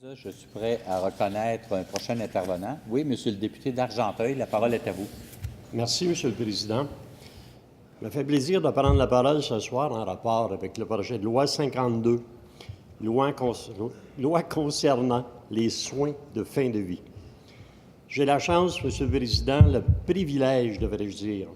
Je suis prêt à reconnaître un prochain intervenant. Oui, Monsieur le député d'Argenteuil, la parole est à vous. Merci, Monsieur le Président. Ça me fait plaisir de prendre la parole ce soir en rapport avec le projet de loi 52, loi concernant les soins de fin de vie. J'ai la chance, Monsieur le Président, le privilège, devrais-je dire,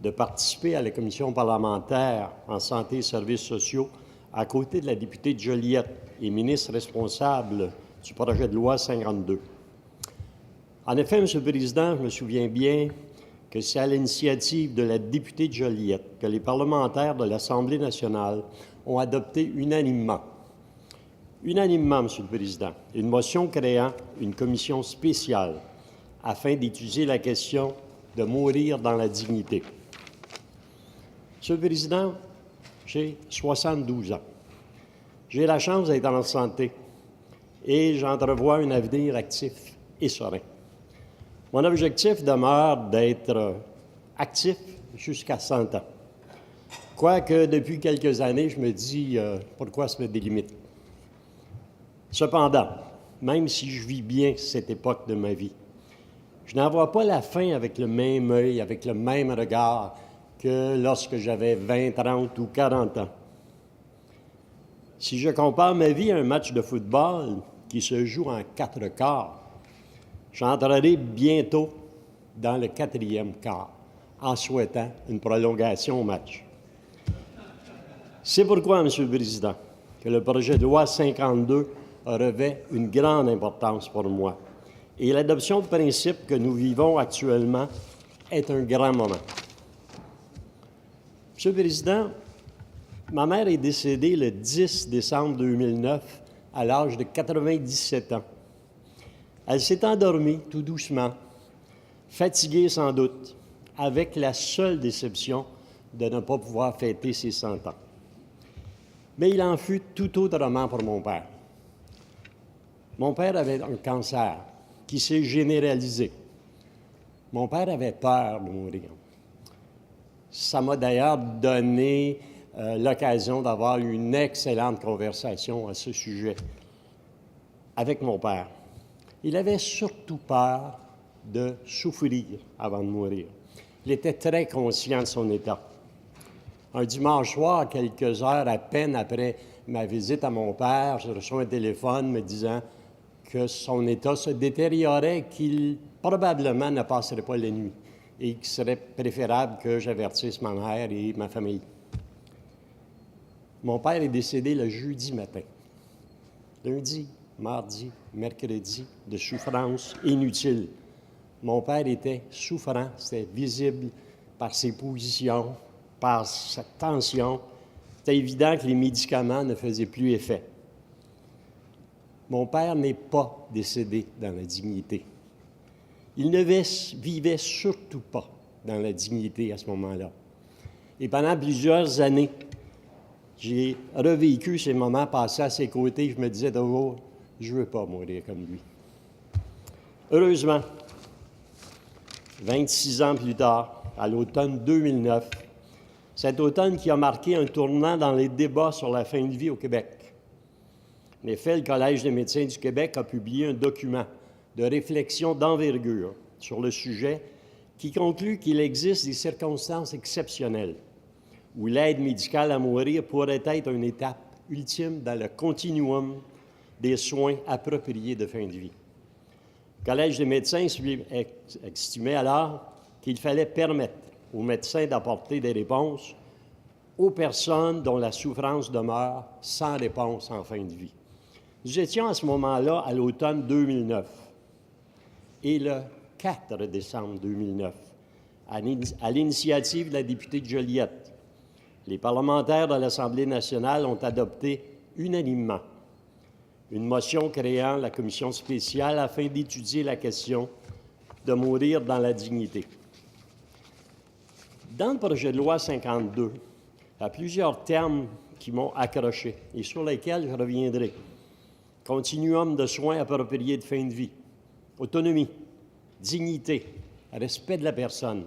de participer à la commission parlementaire en santé et services sociaux à côté de la députée de Joliette et ministre responsable du projet de loi 52. En effet, M. le Président, je me souviens bien que c'est à l'initiative de la députée de Joliette que les parlementaires de l'Assemblée nationale ont adopté unanimement, M. le Président, une motion créant une commission spéciale afin d'étudier la question de mourir dans la dignité. Monsieur le Président, j'ai 72 ans. J'ai la chance d'être en santé et j'entrevois un avenir actif et serein. Mon objectif demeure d'être actif jusqu'à 100 ans. Quoique, depuis quelques années, je me dis pourquoi se mettre des limites. Cependant, même si je vis bien cette époque de ma vie, je n'en vois pas la fin avec le même œil, avec le même regard que lorsque j'avais 20, 30 ou 40 ans. Si je compare ma vie à un match de football qui se joue en 4 quarts, j'entrerai bientôt dans le 4e quart en souhaitant une prolongation au match. C'est pourquoi, M. le Président, que le projet de loi 52 revêt une grande importance pour moi et l'adoption de principes que nous vivons actuellement est un grand moment. M. le Président, ma mère est décédée le 10 décembre 2009 à l'âge de 97 ans. Elle s'est endormie tout doucement, fatiguée sans doute, avec la seule déception de ne pas pouvoir fêter ses 100 ans. Mais il en fut tout autrement pour mon père. Mon père avait un cancer qui s'est généralisé. Mon père avait peur de mourir. Ça m'a d'ailleurs donné l'occasion d'avoir une excellente conversation à ce sujet avec mon père. Il avait surtout peur de souffrir avant de mourir. Il était très conscient de son état. Un dimanche soir, quelques heures à peine après ma visite à mon père, j'ai reçu un téléphone me disant que son état se détériorait, qu'il probablement ne passerait pas la nuit et qu'il serait préférable que j'avertisse ma mère et ma famille. Mon père est décédé le jeudi matin. Lundi, mardi, mercredi, de souffrance inutile. Mon père était souffrant, c'était visible par ses positions, par sa tension. C'était évident que les médicaments ne faisaient plus effet. Mon père n'est pas décédé dans la dignité. Il ne vivait surtout pas dans la dignité à ce moment-là. Et pendant plusieurs années, j'ai revécu ces moments passés à ses côtés. Je me disais toujours, je ne veux pas mourir comme lui. Heureusement, 26 ans plus tard, à l'automne 2009, cet automne qui a marqué un tournant dans les débats sur la fin de vie au Québec. En effet, le Collège des médecins du Québec a publié un document de réflexion d'envergure sur le sujet qui conclut qu'il existe des circonstances exceptionnelles où l'aide médicale à mourir pourrait être une étape ultime dans le continuum des soins appropriés de fin de vie. Le Collège des médecins estimait alors qu'il fallait permettre aux médecins d'apporter des réponses aux personnes dont la souffrance demeure sans réponse en fin de vie. Nous étions à ce moment-là à l'automne 2009 et le 4 décembre 2009, à l'initiative de la députée de Joliette, les parlementaires de l'Assemblée nationale ont adopté unanimement une motion créant la commission spéciale afin d'étudier la question de mourir dans la dignité. Dans le projet de loi 52, il y a plusieurs termes qui m'ont accroché et sur lesquels je reviendrai. Continuum de soins appropriés de fin de vie, autonomie, dignité, respect de la personne,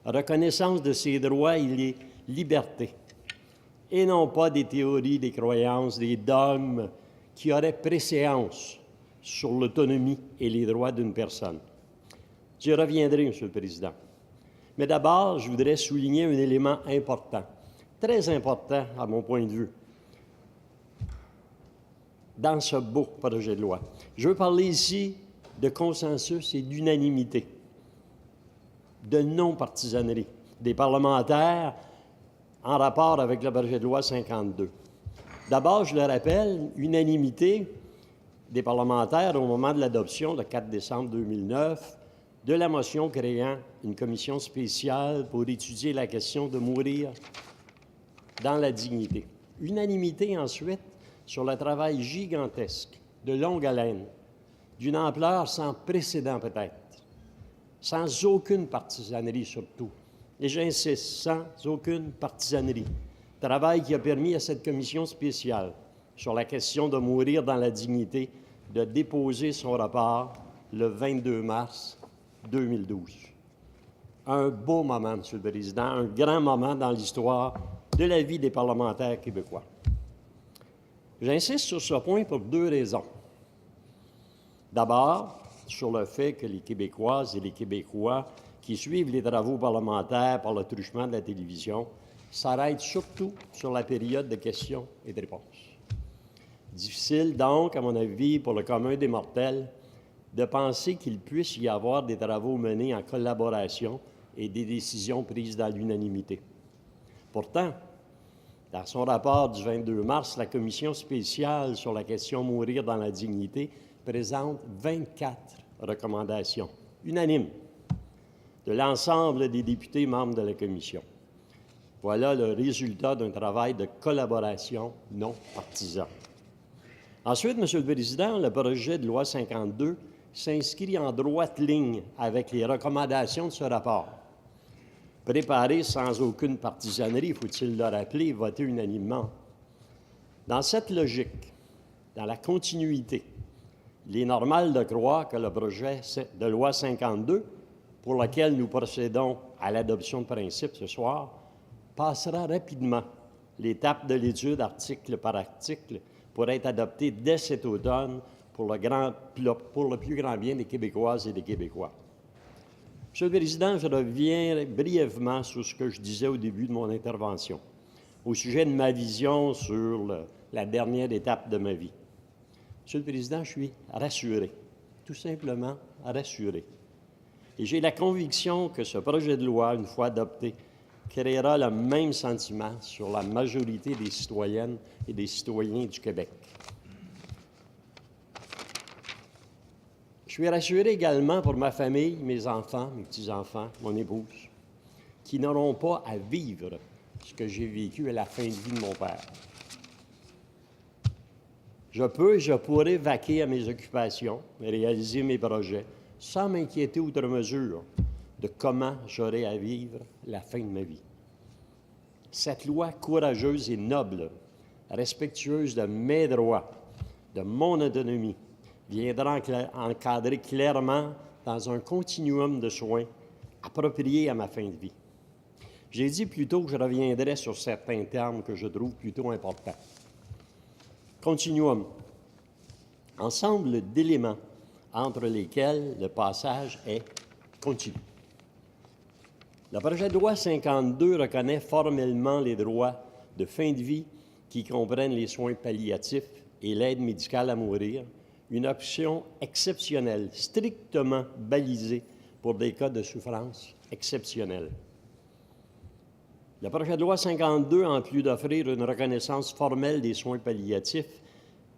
reconnaissance de ses droits et les libertés, et non pas des théories, des croyances, des dogmes qui auraient préséance sur l'autonomie et les droits d'une personne. J'y reviendrai, Monsieur le Président. Mais d'abord, je voudrais souligner un élément important, très important à mon point de vue, dans ce beau projet de loi. Je veux parler ici de consensus et d'unanimité, de non-partisanerie des parlementaires en rapport avec le projet de loi 52. D'abord, je le rappelle, unanimité des parlementaires au moment de l'adoption, le 4 décembre 2009, de la motion créant une commission spéciale pour étudier la question de mourir dans la dignité. Unanimité ensuite sur le travail gigantesque, de longue haleine, d'une ampleur sans précédent peut-être, sans aucune partisanerie surtout. Et j'insiste, sans aucune partisanerie. Travail qui a permis à cette commission spéciale sur la question de mourir dans la dignité de déposer son rapport le 22 mars 2012. Un beau moment, Monsieur le Président, un grand moment dans l'histoire de la vie des parlementaires québécois. J'insiste sur ce point pour deux raisons. D'abord, sur le fait que les Québécoises et les Québécois qui suivent les travaux parlementaires par le truchement de la télévision s'arrêtent surtout sur la période de questions et de réponses. Difficile donc, à mon avis, pour le commun des mortels, de penser qu'il puisse y avoir des travaux menés en collaboration et des décisions prises dans l'unanimité. Pourtant, dans son rapport du 22 mars, la commission spéciale sur la question « Mourir dans la dignité » présente 24 recommandations unanimes de l'ensemble des députés membres de la commission. Voilà le résultat d'un travail de collaboration non partisan. Ensuite, Monsieur le Président, le projet de loi 52 s'inscrit en droite ligne avec les recommandations de ce rapport. Préparé sans aucune partisanerie, faut-il le rappeler, voté unanimement. Dans cette logique, dans la continuité, il est normal de croire que le projet de loi 52, pour lequel nous procédons à l'adoption de principe ce soir, passera rapidement l'étape de l'étude article par article pour être adopté dès cet automne pour le plus grand bien des Québécoises et des Québécois. Monsieur le Président, je reviens brièvement sur ce que je disais au début de mon intervention, au sujet de ma vision sur la dernière étape de ma vie. Monsieur le Président, je suis rassuré, tout simplement rassuré. Et j'ai la conviction que ce projet de loi, une fois adopté, créera le même sentiment sur la majorité des citoyennes et des citoyens du Québec. Je suis rassuré également pour ma famille, mes enfants, mes petits-enfants, mon épouse, qui n'auront pas à vivre ce que j'ai vécu à la fin de vie de mon père. Je peux et je pourrai vaquer à mes occupations et réaliser mes projets sans m'inquiéter outre mesure de comment j'aurai à vivre la fin de ma vie. Cette loi courageuse et noble, respectueuse de mes droits, de mon autonomie, viendra encadrer clairement dans un continuum de soins appropriés à ma fin de vie. J'ai dit plus tôt que je reviendrai sur certains termes que je trouve plutôt importants. Continuum, ensemble d'éléments entre lesquels le passage est continu. Le projet de loi 52 reconnaît formellement les droits de fin de vie qui comprennent les soins palliatifs et l'aide médicale à mourir, une option exceptionnelle, strictement balisée pour des cas de souffrance exceptionnelle. Le projet de loi 52, en plus d'offrir une reconnaissance formelle des soins palliatifs,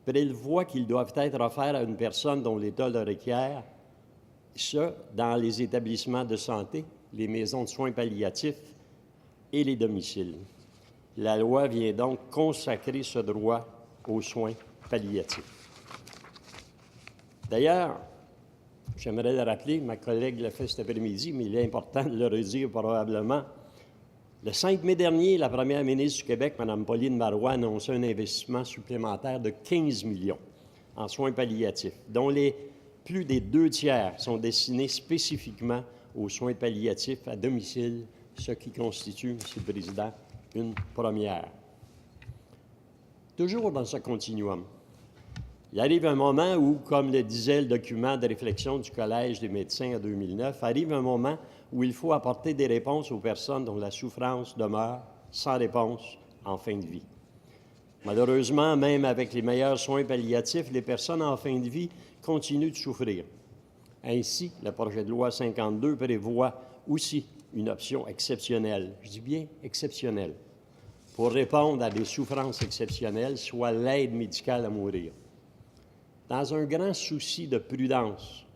prévoit qu'ils doivent être offerts à une personne dont l'État le requiert, ce, dans les établissements de santé, les maisons de soins palliatifs et les domiciles. La loi vient donc consacrer ce droit aux soins palliatifs. D'ailleurs, j'aimerais le rappeler, ma collègue l'a fait cet après-midi, mais il est important de le redire probablement. Le 5 mai dernier, la première ministre du Québec, Mme Pauline Marois, a annoncé un investissement supplémentaire de 15 millions en soins palliatifs, dont plus des 2 tiers sont destinés spécifiquement aux soins palliatifs à domicile, ce qui constitue, M. le Président, une première. Toujours dans ce continuum, Il arrive un moment où, comme le disait le document de réflexion du Collège des médecins en 2009, arrive un moment où il faut apporter des réponses aux personnes dont la souffrance demeure sans réponse en fin de vie. Malheureusement, même avec les meilleurs soins palliatifs, les personnes en fin de vie continuent de souffrir. Ainsi, le projet de loi 52 prévoit aussi une option exceptionnelle, je dis bien exceptionnelle, pour répondre à des souffrances exceptionnelles, soit l'aide médicale à mourir. Dans un grand souci de prudence,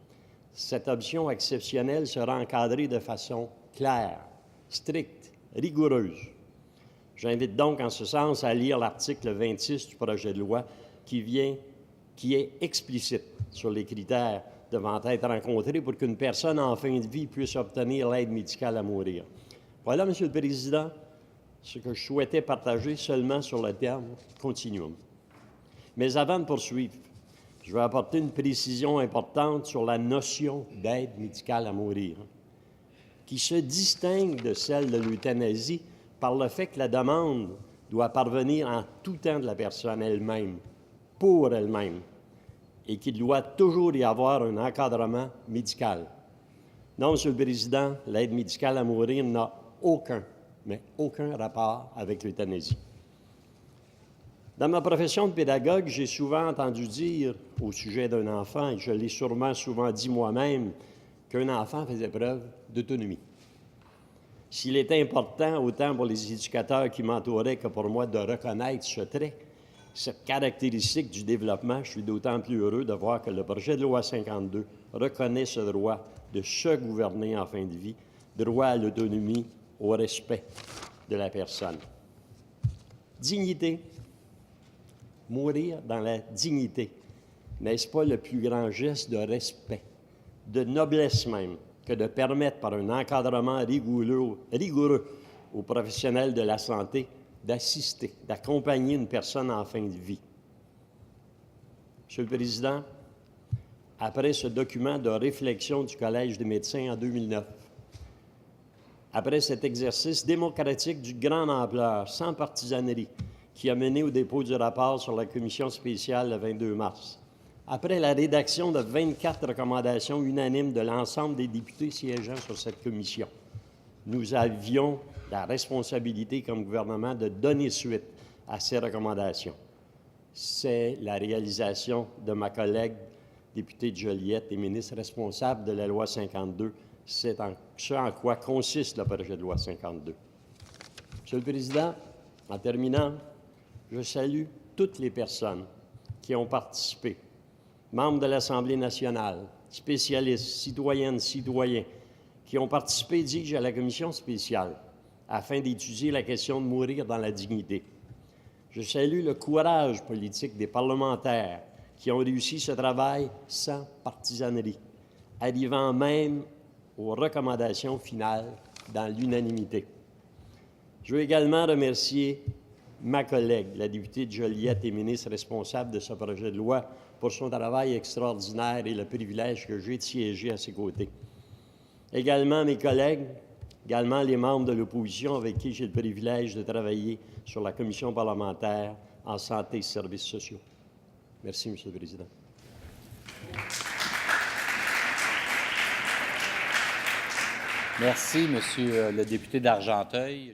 cette option exceptionnelle sera encadrée de façon claire, stricte, rigoureuse. J'invite donc en ce sens à lire l'article 26 du projet de loi qui est explicite sur les critères devant être rencontrés pour qu'une personne en fin de vie puisse obtenir l'aide médicale à mourir. Voilà, Monsieur le Président, ce que je souhaitais partager seulement sur le terme « continuum ». Mais avant de poursuivre, je vais apporter une précision importante sur la notion d'aide médicale à mourir, qui se distingue de celle de l'euthanasie par le fait que la demande doit parvenir en tout temps de la personne elle-même, pour elle-même, et qu'il doit toujours y avoir un encadrement médical. Non, Monsieur le Président, l'aide médicale à mourir n'a aucun rapport avec l'euthanasie. Dans ma profession de pédagogue, j'ai souvent entendu dire au sujet d'un enfant, et je l'ai sûrement souvent dit moi-même, qu'un enfant faisait preuve d'autonomie. S'il est important, autant pour les éducateurs qui m'entouraient que pour moi, de reconnaître ce trait, cette caractéristique du développement, je suis d'autant plus heureux de voir que le projet de loi 52 reconnaît ce droit de se gouverner en fin de vie, droit à l'autonomie, au respect de la personne. Dignité. Mourir dans la dignité. N'est-ce pas le plus grand geste de respect, de noblesse même, que de permettre par un encadrement rigoureux aux professionnels de la santé d'assister, d'accompagner une personne en fin de vie? Monsieur le Président, après ce document de réflexion du Collège des médecins en 2009, après cet exercice démocratique d'une grande ampleur, sans partisanerie, qui a mené au dépôt du rapport sur la commission spéciale le 22 mars, après la rédaction de 24 recommandations unanimes de l'ensemble des députés siégeant sur cette commission, nous avions la responsabilité comme gouvernement de donner suite à ces recommandations. C'est la réalisation de ma collègue députée de Joliette et ministre responsable de la loi 52. C'est ce en quoi consiste le projet de loi 52. Monsieur le Président, en terminant, je salue toutes les personnes qui ont participé, membres de l'Assemblée nationale, spécialistes, citoyennes, citoyens, qui ont participé, dis-je, à la commission spéciale afin d'étudier la question de mourir dans la dignité. Je salue le courage politique des parlementaires qui ont réussi ce travail sans partisanerie, arrivant même aux recommandations finales dans l'unanimité. Je veux également remercier ma collègue, la députée de Joliette et ministre responsable de ce projet de loi, pour son travail extraordinaire et le privilège que j'ai de siéger à ses côtés. Également mes collègues, également les membres de l'opposition avec qui j'ai le privilège de travailler sur la commission parlementaire en santé et services sociaux. Merci, Monsieur le Président. Merci, Monsieur le député d'Argenteuil.